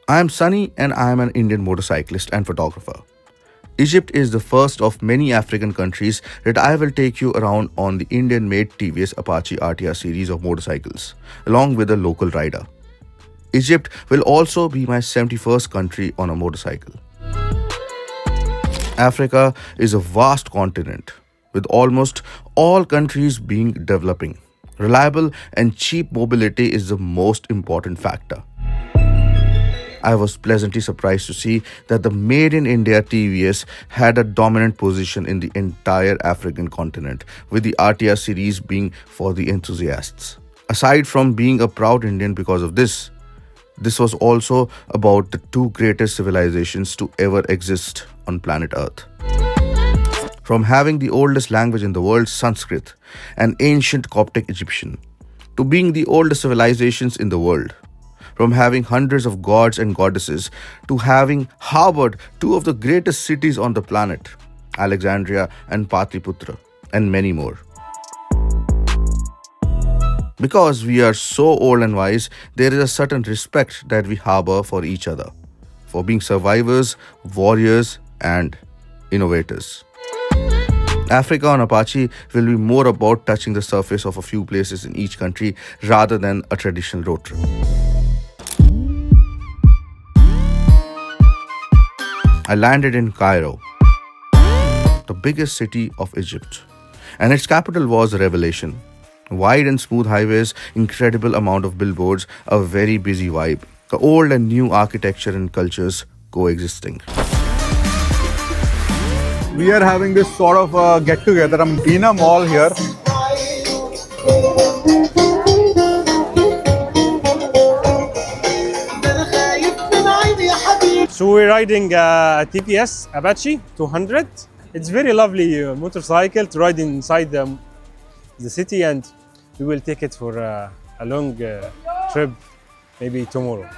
I am Sunny and I am an Indian motorcyclist and photographer. Egypt is the first of many African countries that I will take you around on the Indian made TVS Apache RTR series of motorcycles, along with a local rider. Egypt will also be my 71st country on a motorcycle. Africa is a vast continent, with almost all countries being developing. Reliable and cheap mobility is the most important factor. I was pleasantly surprised to see that the Made in India TVS had a dominant position in the entire African continent, with the RTR series being for the enthusiasts. Aside from being a proud Indian because of this was also about the two greatest civilizations to ever exist on planet Earth. From having the oldest language in the world, Sanskrit, an ancient Coptic Egyptian, to being the oldest civilizations in the world. From having hundreds of gods and goddesses to having harbored two of the greatest cities on the planet, Alexandria and Patliputra, and many more. Because we are so old and wise, there is a certain respect that we harbor for each other, for being survivors, warriors, and innovators. Africa on Apache will be more about touching the surface of a few places in each country rather than a traditional road trip. I landed in Cairo, the biggest city of Egypt, and its capital was a revelation. Wide and smooth highways, incredible amount of billboards, a very busy vibe, the old and new architecture and cultures coexisting. We are having this sort of get together. I'm in a mall here. So we're riding a TVS Apache 200. It's very lovely motorcycle to ride inside the city, and we will take it for a long trip, maybe tomorrow.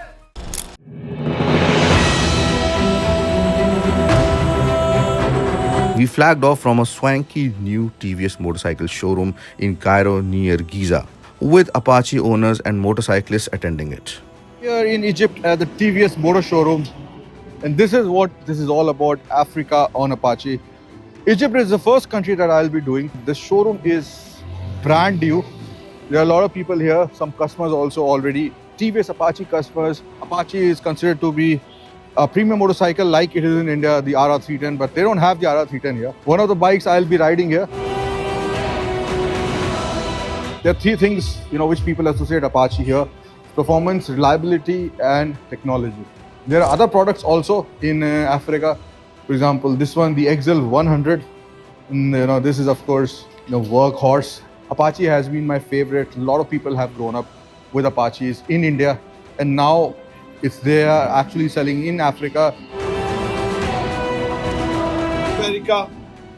We flagged off from a swanky new TVS motorcycle showroom in Cairo near Giza, with Apache owners and motorcyclists attending it. Here in Egypt at the TVS motor showroom. And this is what this is all about, Africa on Apache. Egypt is the first country that I'll be doing. The showroom is brand new. There are a lot of people here, some customers also already. TVS Apache customers. Apache is considered to be a premium motorcycle like it is in India, the RR310, but they don't have the RR310 here. One of the bikes I'll be riding here. There are three things, which people associate Apache here: performance, reliability, and technology. There are other products also in Africa. For example, this one, the XL 100. And, this is of course workhorse. Apache has been my favorite. A lot of people have grown up with Apaches in India, and now they are actually selling in Africa. America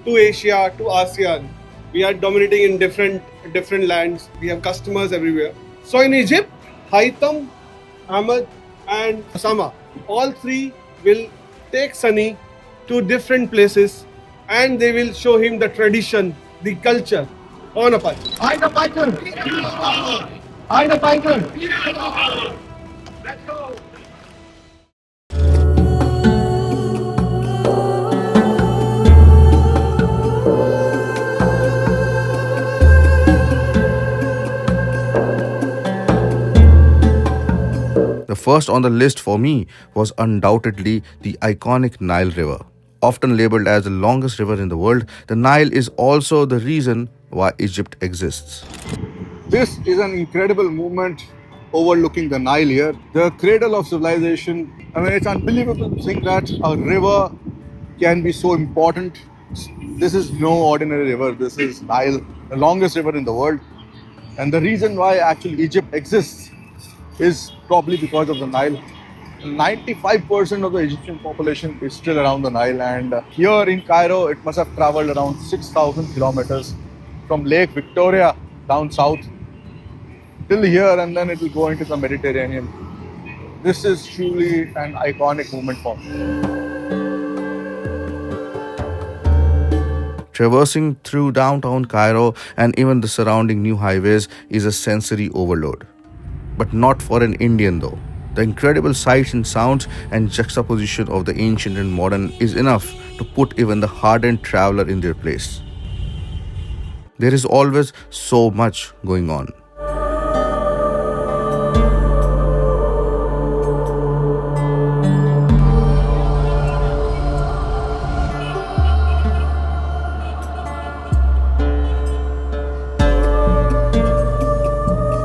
to Asia to ASEAN. We are dominating in different lands. We have customers everywhere. So in Egypt, Haitham, Ahmed, and Osama, all three will take Sunny to different places, and they will show him the tradition, the culture on Apache. Eine Biker! Eine Biker! Let's go! The first on the list for me was undoubtedly the iconic Nile River. Often labeled as the longest river in the world, the Nile is also the reason why Egypt exists. This is an incredible movement overlooking the Nile here, the cradle of civilization. I mean, it's unbelievable to think that a river can be so important. This is no ordinary river. This is Nile, the longest river in the world. And the reason why actually Egypt exists is probably because of the Nile. 95% of the Egyptian population is still around the Nile, and here in Cairo it must have traveled around 6,000 kilometers from Lake Victoria down south till here, and then it will go into the Mediterranean. This is truly an iconic movement for me. Traversing through downtown Cairo and even the surrounding new highways is a sensory overload. But not for an Indian though. The incredible sights and sounds and juxtaposition of the ancient and modern is enough to put even the hardened traveler in their place. There is always so much going on.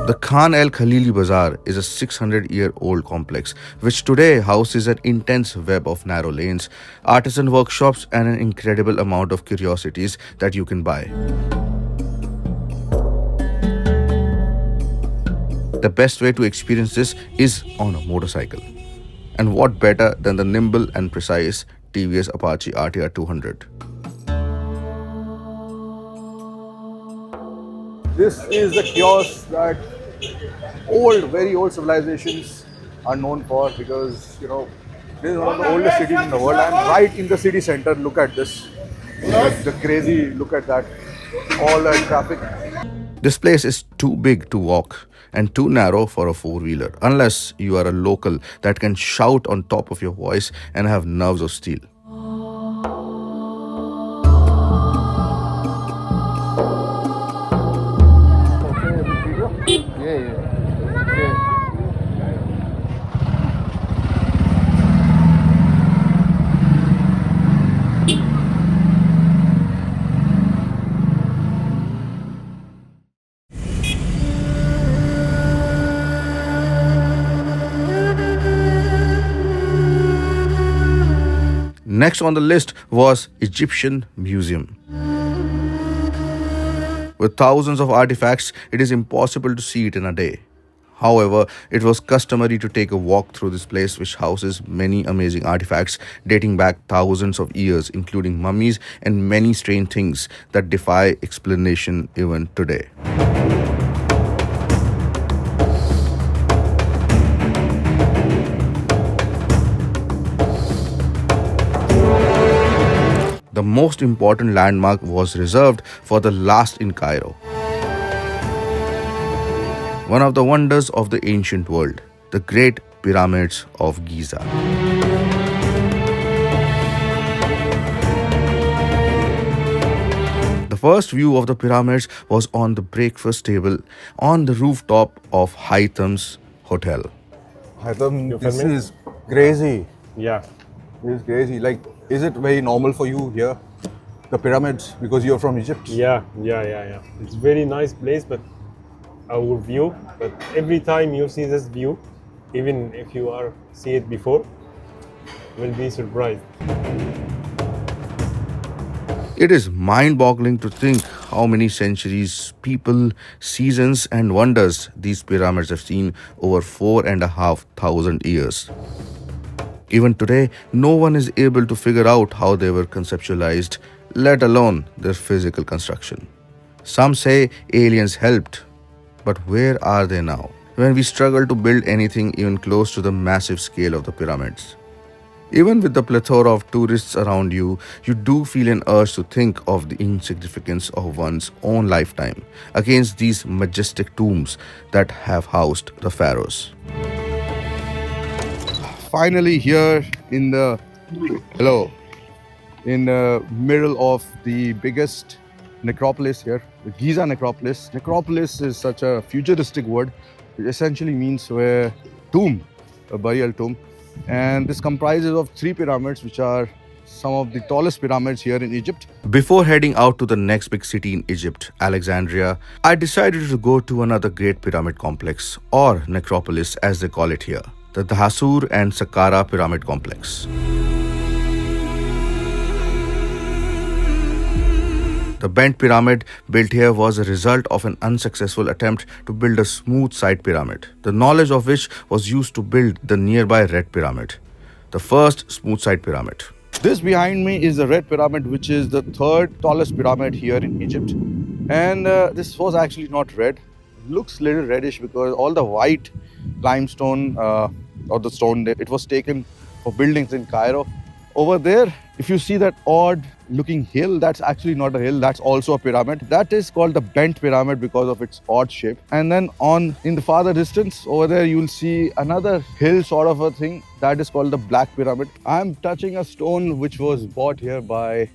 The Khan El Khalili Bazaar is a 600-year-old complex which today houses an intense web of narrow lanes, artisan workshops, and an incredible amount of curiosities that you can buy. The best way to experience this is on a motorcycle. And what better than the nimble and precise TVS Apache RTR 200? This is the kiosk that very old civilizations are known for, because this is one of the oldest cities in the world, and right in the city center, look at this. The crazy, look at that, all that traffic. This place is too big to walk and too narrow for a four-wheeler, unless you are a local that can shout on top of your voice and have nerves of steel. Next on the list was Egyptian Museum. With thousands of artifacts, it is impossible to see it in a day. However, it was customary to take a walk through this place, which houses many amazing artifacts dating back thousands of years, including mummies and many strange things that defy explanation even today. The most important landmark was reserved for the last in Cairo. One of the wonders of the ancient world, the Great Pyramids of Giza. The first view of the pyramids was on the breakfast table on the rooftop of Haytham's hotel. Haitham, this is crazy. Yeah. This is crazy. Like, is it very normal for you here, the pyramids, because you're from Egypt? Yeah. It's very nice place, but our view. But every time you see this view, even if you are see it before, you will be surprised. It is mind-boggling to think how many centuries, people, seasons, and wonders these pyramids have seen over 4,500 years. Even today, no one is able to figure out how they were conceptualized, let alone their physical construction. Some say aliens helped, but where are they now, when we struggle to build anything even close to the massive scale of the pyramids? Even with the plethora of tourists around you, you do feel an urge to think of the insignificance of one's own lifetime against these majestic tombs that have housed the pharaohs. Finally, here in the middle of the biggest necropolis here, the Giza necropolis. Necropolis is such a futuristic word. It essentially means where tomb, a burial tomb. And this comprises of 3 pyramids, which are some of the tallest pyramids here in Egypt. Before heading out to the next big city in Egypt, Alexandria, I decided to go to another great pyramid complex, or necropolis as they call it here, the Dahasur and Saqqara Pyramid Complex. The bent pyramid built here was a result of an unsuccessful attempt to build a smooth side pyramid, the knowledge of which was used to build the nearby Red Pyramid, the first smooth side pyramid. This behind me is the Red Pyramid, which is the 3rd tallest pyramid here in Egypt. And this was actually not red. It looks a little reddish because all the white limestone or the stone, it was taken for buildings in Cairo. Over there, if you see that odd looking hill, that's actually not a hill, that's also a pyramid. That is called the bent pyramid because of its odd shape. And then on in the farther distance over there, you'll see another hill sort of a thing that is called the Black Pyramid. I'm touching a stone which was bought here by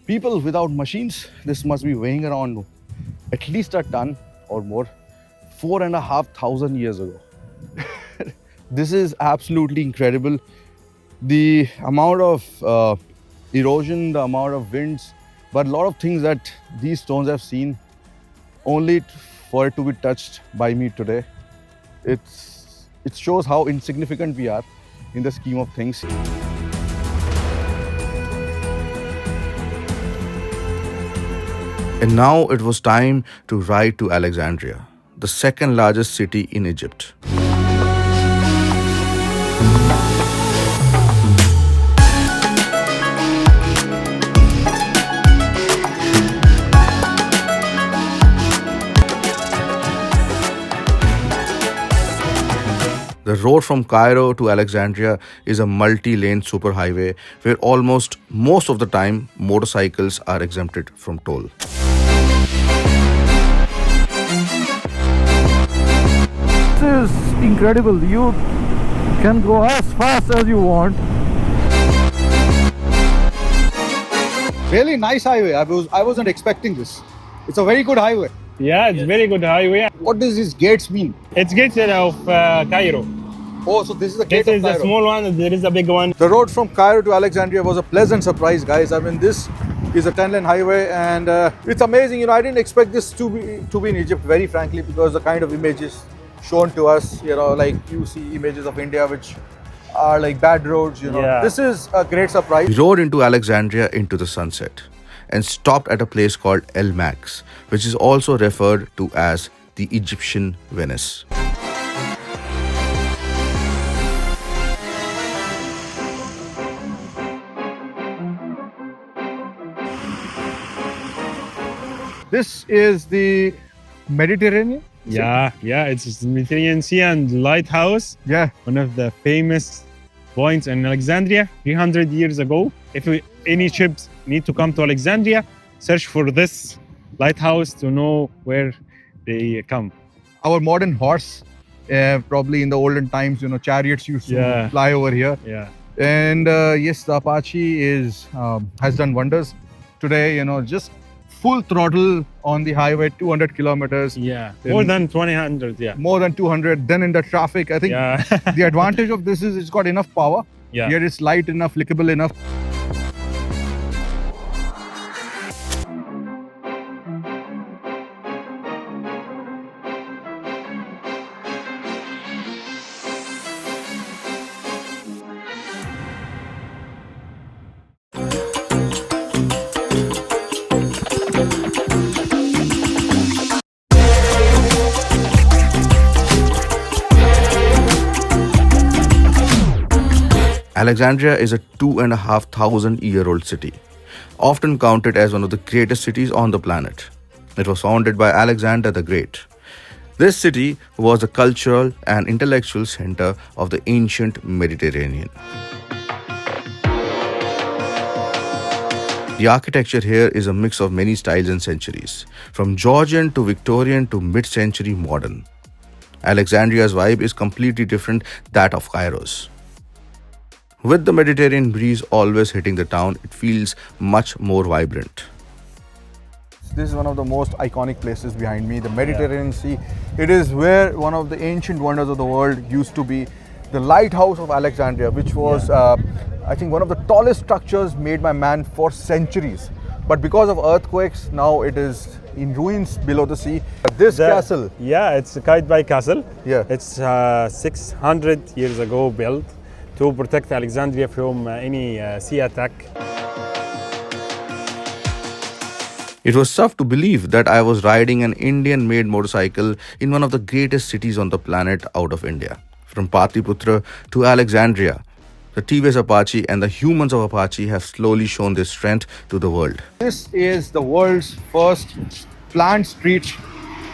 people without machines. This must be weighing around at least a ton or more, 4,500 years ago. This is absolutely incredible. The amount of erosion, the amount of winds, but a lot of things that these stones have seen, only for it to be touched by me today. It shows how insignificant we are in the scheme of things. And now it was time to ride to Alexandria, the second largest city in Egypt. The road from Cairo to Alexandria is a multi-lane superhighway where almost most of the time motorcycles are exempted from toll. This is incredible. You can go as fast as you want. Really nice highway. I wasn't expecting this. It's a very good highway. Yeah, it's very good highway. What does these gates mean? It's gates of Cairo. Oh, so this is the gate This of is the Cairo. small one, and there is a big one. The road from Cairo to Alexandria was a pleasant surprise, guys. I mean, this is a 10-lane highway, and it's amazing. You know, I didn't expect this to be in Egypt, very frankly, because the kind of images shown to us, you know, like you see images of India which are like bad roads. You know, Yeah. This is a great surprise. We rode into Alexandria into the sunset and stopped at a place called El Max, which is also referred to as the Egyptian Venice. This is the Mediterranean. Yeah, it's the Mediterranean Sea and lighthouse. Yeah. One of the famous points in Alexandria 300 years ago. If any ships need to come to Alexandria, search for this lighthouse to know where they come. Our modern horse, probably in the olden times, you know, chariots used to Yeah. fly over here. Yeah. And yes, the Apache has done wonders today. You know, just full throttle on the highway, 200 kilometers, Yeah. More than 200, yeah. more than 200. Then in the traffic, I think Yeah. the advantage of this is it's got enough power. Yeah. Yet it's light enough, lickable enough. Alexandria is a 2,500-year-old city, often counted as one of the greatest cities on the planet. It was founded by Alexander the Great. This city was the cultural and intellectual center of the ancient Mediterranean. The architecture here is a mix of many styles and centuries, from Georgian to Victorian to mid-century modern. Alexandria's vibe is completely different that of Cairo's. With the Mediterranean breeze always hitting the town, it feels much more vibrant. This is one of the most iconic places behind me, the Mediterranean Sea. It is where one of the ancient wonders of the world used to be, the lighthouse of Alexandria, which was, I think, one of the tallest structures made by man for centuries. But because of earthquakes, now it is in ruins below the sea. This castle, Yeah, it's Qaitbay Castle. Yeah. It's 600 years ago built to protect Alexandria from any sea attack. It was tough to believe that I was riding an Indian-made motorcycle in one of the greatest cities on the planet out of India. From Patliputra to Alexandria, the TVS Apache and the humans of Apache have slowly shown their strength to the world. this is the world's first planned street,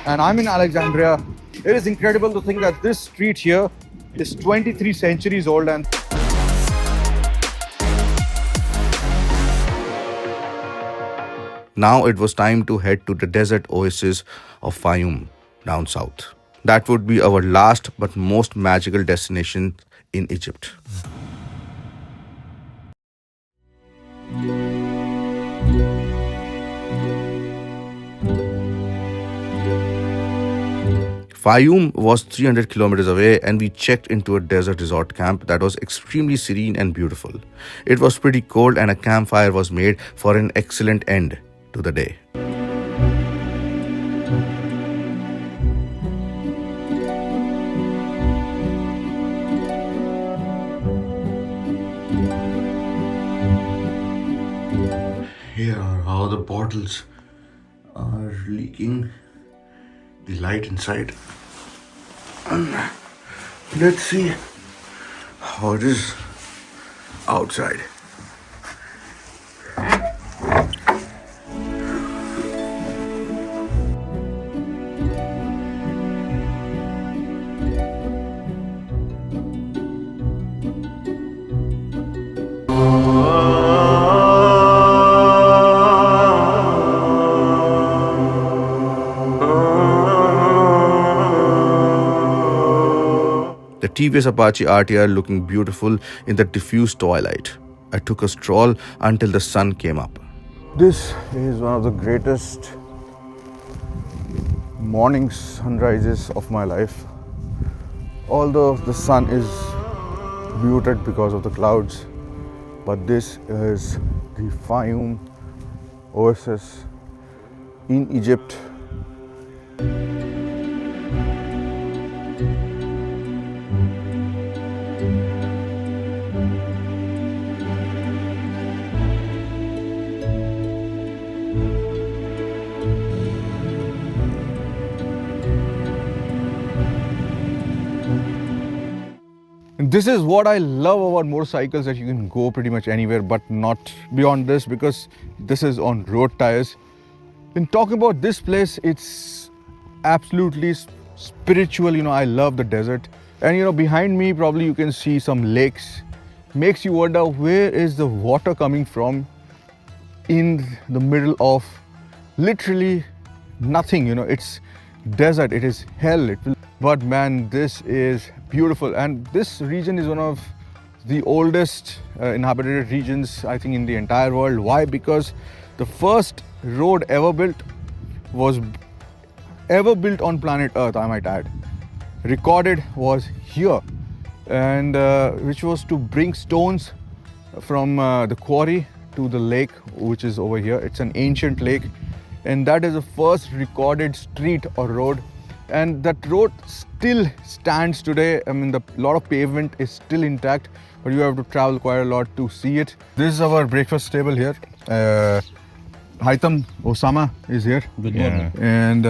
and I'm in Alexandria. It is incredible to think that this street here is 23 centuries old, and Now it was time to head to the desert oasis of Fayum down south. That would be our last but most magical destination in Egypt. Fayum was 300 kilometers away, and we checked into a desert resort camp that was extremely serene and beautiful. It was pretty cold, and a campfire was made for an excellent end to the day. Here are how the bottles are leaking the light inside. And let's see how it is outside. The TVS Apache RTR looking beautiful in the diffuse twilight. I took a stroll until the sun came up. This is one of the greatest morning sunrises of my life. Although the sun is muted because of the clouds, but this is the Fayum oasis in Egypt. And this is what I love about motorcycles, that you can go pretty much anywhere, but not beyond this, because this is on road tires. In talking about this place, it's absolutely spiritual. I love the desert. And behind me probably you can see some lakes. Makes you wonder, where is the water coming from in the middle of literally nothing. It's desert, it is hell. But man, this is beautiful, and this region is one of the oldest inhabited regions, I think, in the entire world. Why? Because the first road ever built on planet Earth, I might add, recorded, was here, and which was to bring stones from the quarry to the lake, which is over here. It's an ancient lake, and that is the first recorded street or road. And that road still stands today. I mean, the lot of pavement is still intact, but you have to travel quite a lot to see it. This is our breakfast table here. Haitham, Osama is here. Good morning. And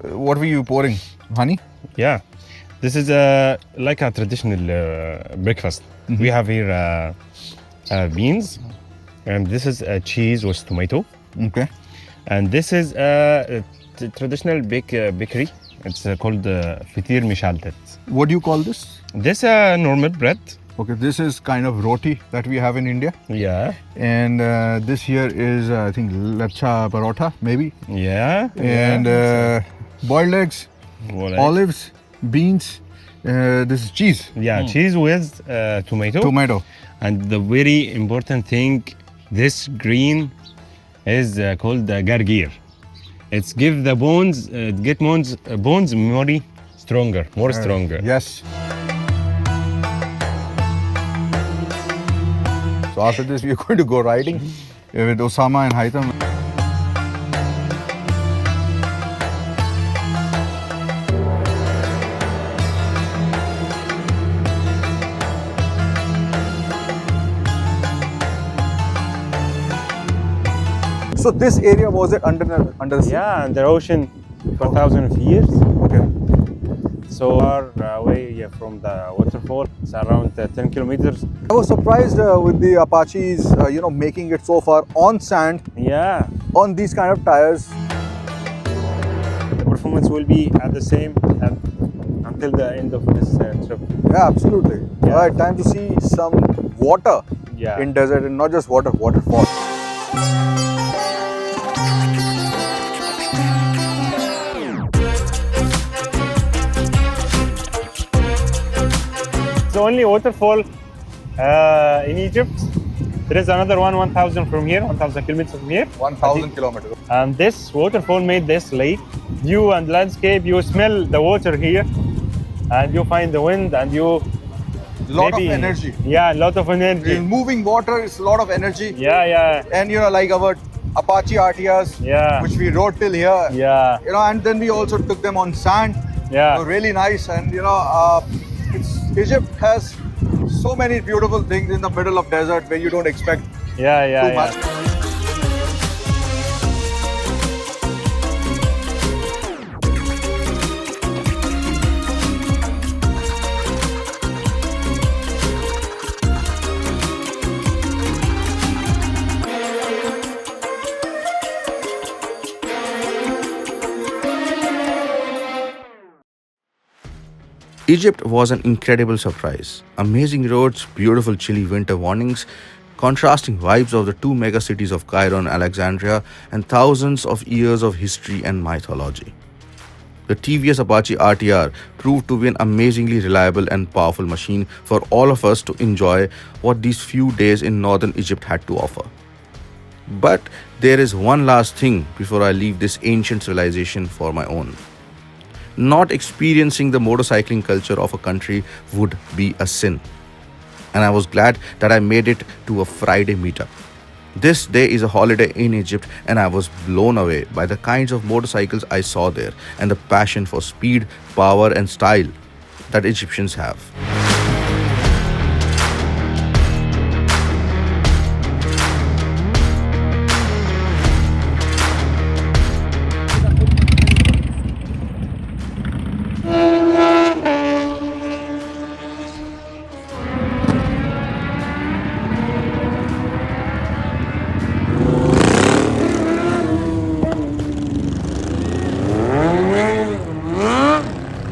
what were you pouring? Honey? Yeah, this is like a traditional breakfast. We have here beans, and this is cheese with tomato. Okay. And this is traditional bakery. It's called fitir mishaltet. What do you call this? This normal bread. Okay, this is kind of roti that we have in India. Yeah. And this here is, I think, lacha parotha, maybe. Yeah. And boiled eggs, olives, beans. This is cheese. Yeah, cheese with tomato. And the very important thing, this green is called gargir. It's give the bones, bones more stronger. Yes. So after this, we are going to go riding with Osama and Haitham. So this area, was it under the sea? Yeah, under ocean for thousands of years. Okay. So far away from the waterfall, it's around 10 kilometers. I was surprised with the Apaches, making it so far on sand, Yeah, on these kind of tires. the performance will be at the same until the end of this trip. Yeah, absolutely. Yeah. All right, time to see some water Yeah. in desert, and not just water, waterfall. It's the only waterfall in Egypt. There is another one 1,000 from here, 1,000 kilometers from here. 1,000 kilometers. And this waterfall made this lake. View and landscape, you smell the water here, and you find the wind, and you Lot of energy. Yeah, a lot of energy. Moving water is a lot of energy. Yeah, yeah, And like our Apache RTRs, Yeah. which we rode till here. yeah, And then we also took them on sand. yeah. Really nice. And Egypt has so many beautiful things in the middle of desert where you don't expect Yeah, yeah, too yeah. much. Egypt was an incredible surprise. Amazing roads, beautiful chilly winter mornings, contrasting vibes of the two mega cities of Cairo and Alexandria, and thousands of years of history and mythology. The TVS Apache RTR proved to be an amazingly reliable and powerful machine for all of us to enjoy what these few days in northern Egypt had to offer. But there is one last thing before I leave this ancient civilization for my own. Not experiencing the motorcycling culture of a country would be a sin. And I was glad that I made it to a Friday meetup. This day is a holiday in Egypt, and I was blown away by the kinds of motorcycles I saw there and the passion for speed, power, and style that Egyptians have.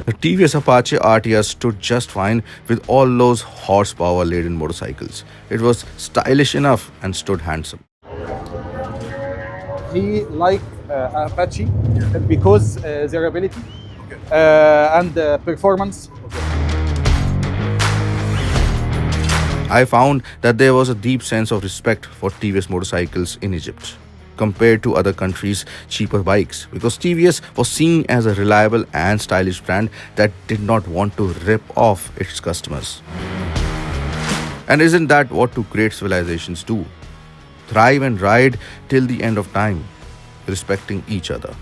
The TVS Apache RTR stood just fine with all those horsepower laden motorcycles. It was stylish enough and stood handsome. He liked Apache because their ability and performance. I found that there was a deep sense of respect for TVS motorcycles in Egypt compared to other countries' cheaper bikes, because TVS was seen as a reliable and stylish brand that did not want to rip off its customers. And isn't that what two great civilizations do? Thrive and ride till the end of time, respecting each other.